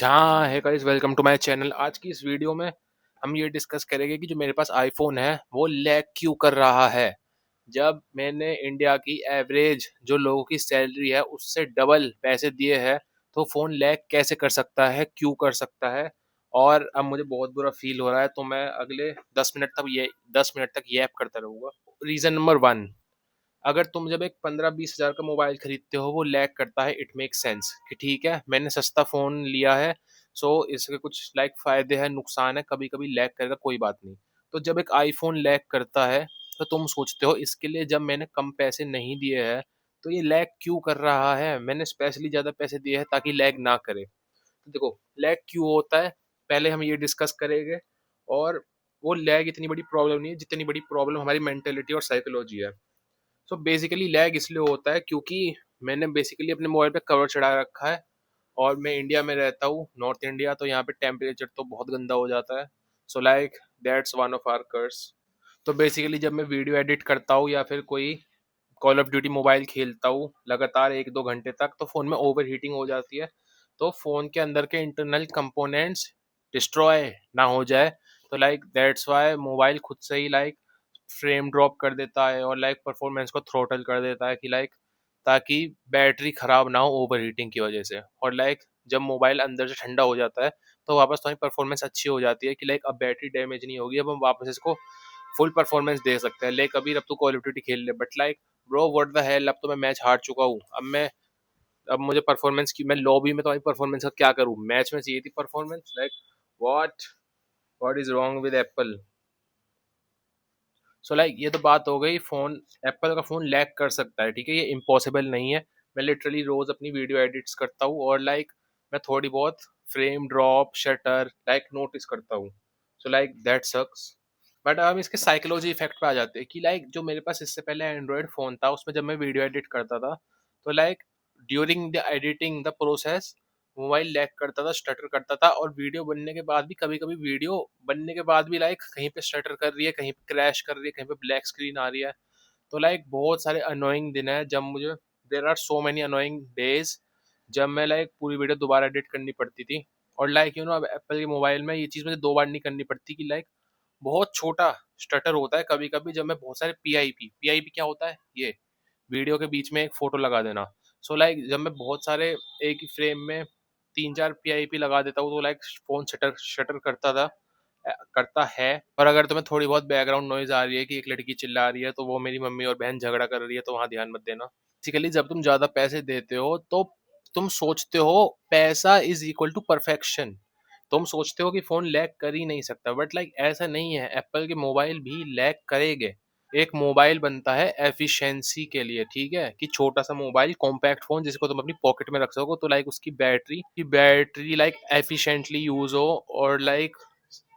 जहाँ है guys, welcome to my channel. आज की इस वीडियो में हम ये डिस्कस करेंगे कि जो मेरे पास आईफोन है वो लैग क्यों कर रहा है। जब मैंने इंडिया की एवरेज जो लोगों की सैलरी है उससे डबल पैसे दिए हैं, तो फ़ोन लैग कैसे कर सकता है, क्यों कर सकता है। और अब मुझे बहुत बुरा फील हो रहा है, तो मैं अगले 10 मिनट तक ये ऐप करता रहूँगा। रीज़न नंबर वन, अगर तुम जब एक 15-20 हज़ार का मोबाइल खरीदते हो वो लैग करता है, इट मेक सेंस कि ठीक है मैंने सस्ता फ़ोन लिया है, सो इसके कुछ लाइक फ़ायदे हैं, नुकसान है, कभी कभी लैग करेगा, कोई बात नहीं। तो जब एक आईफोन लैग करता है तो तुम सोचते हो इसके लिए जब मैंने कम पैसे नहीं दिए हैं तो ये लैग क्यों कर रहा है, मैंने स्पेशली ज़्यादा पैसे दिए हैं ताकि लैग ना करे। तो देखो, लैग क्यों होता है पहले हम ये डिस्कस करेंगे। और वो लैग इतनी बड़ी प्रॉब्लम नहीं है जितनी बड़ी प्रॉब्लम हमारी मेंटेलिटी और साइकोलॉजी है। सो बेसिकली लैग इसलिए होता है क्योंकि मैंने बेसिकली अपने मोबाइल पे कवर चढ़ा रखा है और मैं इंडिया में रहता हूँ, नॉर्थ इंडिया, तो यहाँ पे टेम्परेचर तो बहुत गंदा हो जाता है। So like that's one of our curse. तो बेसिकली जब मैं वीडियो एडिट करता हूँ या फिर कोई कॉल ऑफ ड्यूटी मोबाइल खेलता हूँ लगातार 1-2 घंटे तक, तो फ़ोन में ओवर हीटिंग हो जाती है। तो फ़ोन के अंदर के इंटरनल कंपोनेंट्स डिस्ट्रॉय ना हो जाए, तो लाइक दैट्स वाई मोबाइल खुद से ही लाइक फ्रेम ड्रॉप कर देता है और लाइक परफॉर्मेंस को थ्रोटल कर देता है कि लाइक ताकि बैटरी खराब ना हो ओवर हीटिंग की वजह से। और लाइक जब मोबाइल अंदर से ठंडा हो जाता है तो वापस तुम्हारी परफॉर्मेंस अच्छी हो जाती है कि लाइक अब बैटरी डैमेज नहीं होगी, अब हम वापस इसको फुल परफॉर्मेंस दे सकते हैं। लाइक अभी अब तो कॉल ऑफ ड्यूटी खेल ले, but like bro what the hell, अब तो मैं मैच हार चुका हूँ। अब मुझे परफॉर्मेंस की, मैं लॉबी में तुम्हारी परफॉर्मेंस का क्या करूँ, मैच में चाहिए थी performance. Like what what is wrong with Apple. So like ये तो बात हो गई फ़ोन। एप्पल का फ़ोन लैग कर सकता है, ठीक है, ये इम्पॉसिबल नहीं है। मैं लिटरली रोज़ अपनी वीडियो एडिट्स करता हूँ और लाइक मैं थोड़ी बहुत frame drop shutter like notice करता हूँ। So like that sucks. But अब हम इसके साइकोलॉजी इफेक्ट पे आ जाते हैं कि लाइक जो मेरे पास इससे पहले एंड्रॉयड फ़ोन था उसमें जब मैं वीडियो एडिट करता था, तो like during the editing the process mobile lag करता था, स्टटर करता था। और वीडियो बनने के बाद भी, कभी-कभी वीडियो बनने के बाद भी लाइक कहीं पे स्टटर कर रही है, कहीं पे क्रैश कर रही है, कहीं पे ब्लैक स्क्रीन आ रही है। तो लाइक बहुत सारे अनोइंग दिन हैं जब मुझे, there are so many annoying days जब मैं लाइक पूरी वीडियो दोबारा एडिट करनी पड़ती थी। और लाइक अब एप्पल के मोबाइल में ये चीज़ मुझे 2 बार नहीं करनी पड़ती कि लाइक बहुत छोटा स्टटर होता है कभी-कभी जब मैं बहुत सारे पीआईपी क्या होता है? ये वीडियो के बीच में एक फ़ोटो लगा देना। सो लाइक जब मैं बहुत सारे एक ही फ्रेम में 3-4 पीआईपी लगा देता हूँ तो लाइक फ़ोन शटर शटर करता है। और अगर तुम्हें थोड़ी बहुत बैकग्राउंड नॉइज़ आ रही है कि एक लड़की चिल्ला रही है, तो वो मेरी मम्मी और बहन झगड़ा कर रही है, तो वहाँ ध्यान मत देना। बेसिकली जब तुम ज़्यादा पैसे देते हो तो तुम सोचते हो पैसा इज़ इक्वल टू परफेक्शन। तुम सोचते हो कि फ़ोन लैग कर ही नहीं सकता, बट लाइक ऐसा नहीं है, एप्पल के मोबाइल भी लैग करेंगे। एक मोबाइल बनता है एफिशिएंसी के लिए, ठीक है, कि छोटा सा मोबाइल कॉम्पैक्ट फोन जिसको तुम अपनी पॉकेट में रख सको, तो लाइक उसकी बैटरी लाइक एफिशिएंटली यूज हो और लाइक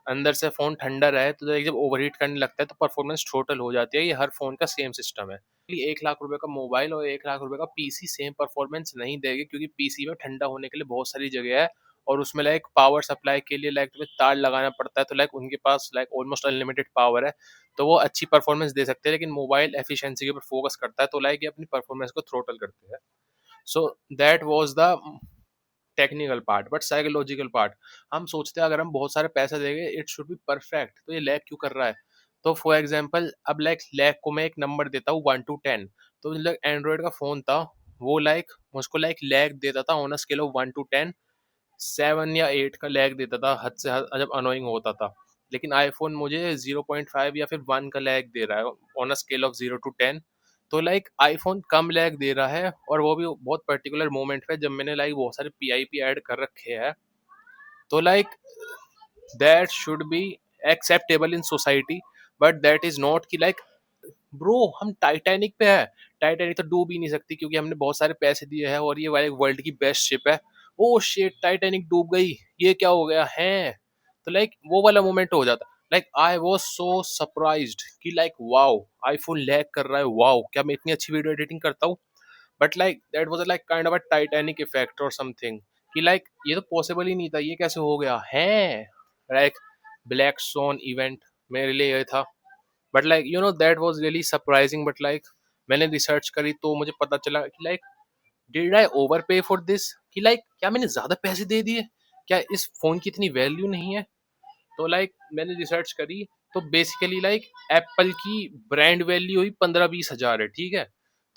अंदर से फोन ठंडा रहे, तो लाइक जब ओवरहीट करने लगता है तो परफॉर्मेंस टोटल हो जाती है। ये हर फोन का सेम सिस्टम है। 1 लाख रुपए का मोबाइल और 1 लाख रुपए का पीसी सेम परफॉर्मेंस नहीं देगी, क्योंकि पीसी में ठंडा होने के लिए बहुत सारी जगह है और उसमें लाइक पावर सप्लाई के लिए लाइक तुम्हें तार लगाना पड़ता है, तो लाइक उनके पास लाइक ऑलमोस्ट अनलिमिटेड पावर है, तो वो अच्छी परफॉर्मेंस दे सकते हैं। लेकिन मोबाइल एफिशिएंसी के ऊपर फोकस करता है, तो लाइक ये अपनी परफॉर्मेंस को थ्रोटल करते हैं। So that was the technical part. But psychological part, हम सोचते हैं अगर हम बहुत सारे पैसे देंगे इट शुड बी परफेक्ट, तो ये लैग क्यों कर रहा है। तो फॉर एग्जांपल अब लाइक लैग को मैं एक नंबर देता हूँ 1 to 10। तो लाइक एंड्रॉयड का फोन था, वो लाइक मुझको लाइक लैग देता था on a scale of 1 to 10, 7 या 8 का लैग देता था हद से हद जब अनोइंग होता था। लेकिन आईफोन मुझे 0.5 या फिर 1 का लैग दे रहा है on a scale of 0 to 10। तो लाइक आईफोन कम लैग दे रहा है, और वो भी बहुत पर्टिकुलर मोमेंट पे जब मैंने लाइक बहुत सारे पीआईपी ऐड कर रखे हैं। तो like that should be acceptable in society, but that is not कि लाइक ब्रो हम टाइटैनिक पे है, टाइटैनिक तो डूब ही नहीं सकती क्योंकि हमने बहुत सारे पैसे दिए हैं और ये वाले वर्ल्ड की बेस्ट शिप है। ओ शिट, टाइटैनिक डूब गई, ये क्या हो गया है। तो लाइक वो वाला मोमेंट हो जाता। Like I was so surprised कि लाइक वाओ, आईफोन लैग कर रहा है, वाओ क्या मैं इतनी अच्छी वीडियो एडिटिंग करता हूँ। But like that was like kind of a Titanic effect और समथिंग, कि लाइक ये तो पॉसिबल ही नहीं था, ये कैसे हो गया है। लाइक ब्लैक सोन इवेंट मेरे लिए ये था। But like that was really surprising. But like मैंने रिसर्च करी तो मुझे पता चला कि लाइक डिड आई ओवर पे फॉर दिस, कि लाइक क्या मैंने ज्यादा पैसे दे दिए, क्या इस फ़ोन की इतनी वैल्यू नहीं है? तो लाइक मैंने रिसर्च करी, तो बेसिकली लाइक एप्पल की ब्रांड वैल्यू ही 15-20 हज़ार है, ठीक है?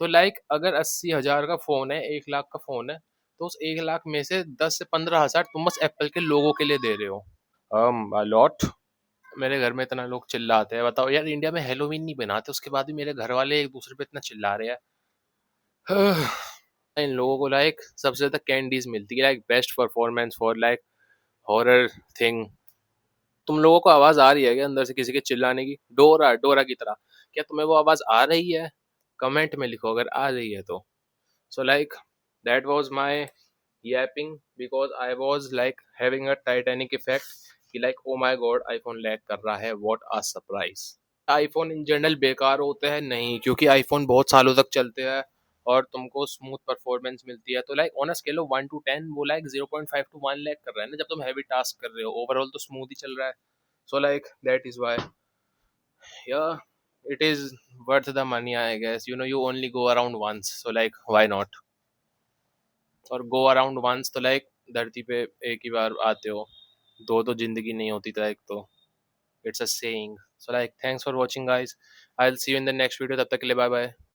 तो लाइक अगर 80 हज़ार का फ़ोन है, 1 लाख का फ़ोन है, तो उस 1 लाख में से 10 से 15 हज़ार तुम बस एप्पल के लोगों के लिए दे रहे हो। लॉट। मेरे घर में इतना लोग चिल्लाते हैं, बताओ यार, इंडिया में हेलोवीन नहीं बनाते, उसके बाद भी मेरे घर वाले एक दूसरे पे इतना चिल्ला रहे हैं। इन लोगों को लाइक सबसे ज्यादा कैंडीज मिलती है, like best performance for like horror thing. तुम लोगों को आवाज आ रही है क्या अंदर से किसी के चिल्लाने की, डोरा डोरा की तरह? क्या तुम्हें वो आवाज आ रही है? कमेंट में लिखो अगर आ रही है तो। सो like that was my yapping because I was like having a Titanic effect कि like oh my god iPhone lag कर रहा है, what a surprise। IPhone in general बेकार होते हैं नहीं, क्योंकि आईफोन बहुत सालों तक चलते हैं और तुमको स्मूथ परफॉर्मेंस मिलती है। तो like on a scale of 1 to 10 वो लाइक 0.5 to 1 लैग कर रहा है ना, जब तुम हैवी टास्क कर रहे हो, ओवरऑल तो स्मूथ ही चल रहा है। So like that is why yeah it is worth the money, I guess, you only go around once, so like why not? और गो अराउंड वंस तो लाइक धरती पे एक ही बार आते हो, दो तो जिंदगी नहीं होती, तो एक तो it's a saying. So like thanks for watching guys, I will see you in the next video, तब तक के लिए बाय बाय।